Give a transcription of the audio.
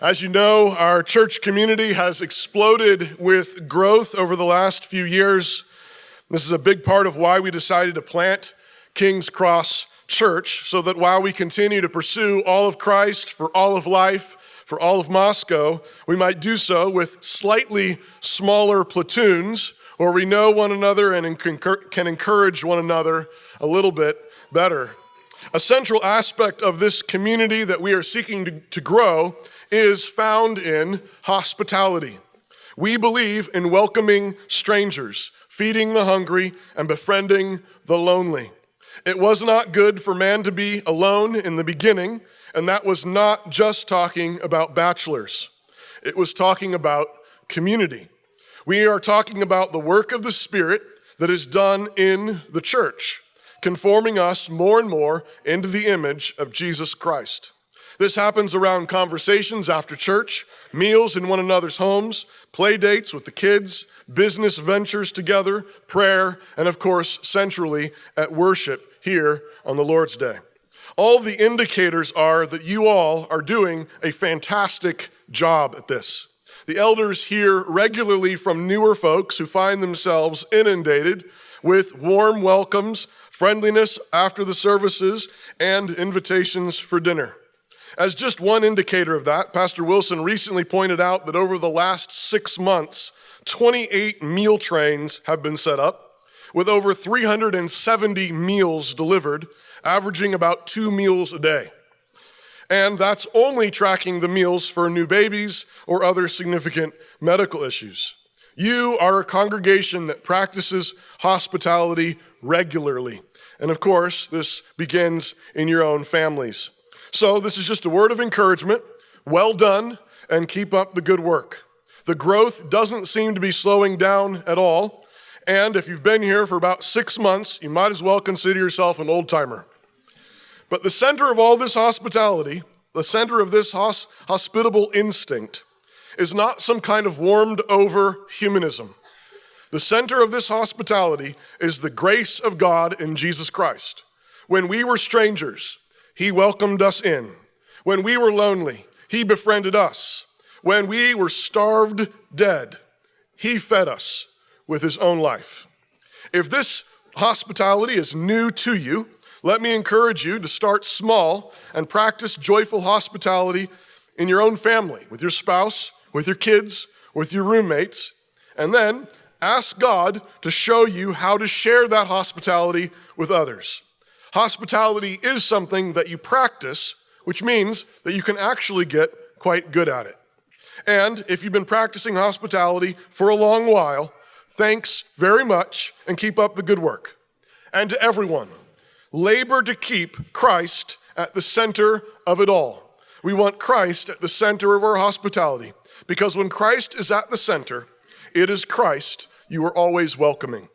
As you know, our church community has exploded with growth over the last few years. This is a big part of why we decided to plant King's Cross Church, so that while we continue to pursue all of Christ for all of life, for all of Moscow, we might do so with slightly smaller platoons where we know one another and can encourage one another a little bit better. A central aspect of this community that we are seeking to grow is found in hospitality. We believe in welcoming strangers, feeding the hungry, and befriending the lonely. It was not good for man to be alone in the beginning, and that was not just talking about bachelors. It was talking about community. We are talking about the work of the Spirit that is done in the church, conforming us more and more into the image of Jesus Christ. This happens around conversations after church, meals in one another's homes, play dates with the kids, business ventures together, prayer, and of course, centrally at worship here on the Lord's Day. All the indicators are that you all are doing a fantastic job at this. The elders hear regularly from newer folks who find themselves inundated with warm welcomes, friendliness after the services, and invitations for dinner. As just one indicator of that, Pastor Wilson recently pointed out that over the last 6 months, 28 meal trains have been set up, with over 370 meals delivered, averaging about 2 meals a day. And that's only tracking the meals for new babies or other significant medical issues. You are a congregation that practices hospitality regularly. And of course, this begins in your own families. So this is just a word of encouragement. Well done, and keep up the good work. The growth doesn't seem to be slowing down at all. And if you've been here for about 6 months, you might as well consider yourself an old timer. But the center of all this hospitality, the center of this hospitable instinct, is not some kind of warmed over humanism. The center of this hospitality is the grace of God in Jesus Christ. When we were strangers, He welcomed us in. When we were lonely, He befriended us. When we were starved dead, He fed us with His own life. If this hospitality is new to you, let me encourage you to start small and practice joyful hospitality in your own family, with your spouse, with your kids, with your roommates, and then ask God to show you how to share that hospitality with others. Hospitality is something that you practice, which means that you can actually get quite good at it. And if you've been practicing hospitality for a long while, thanks very much and keep up the good work. And to everyone, labor to keep Christ at the center of it all. We want Christ at the center of our hospitality, because when Christ is at the center, it is Christ you are always welcoming.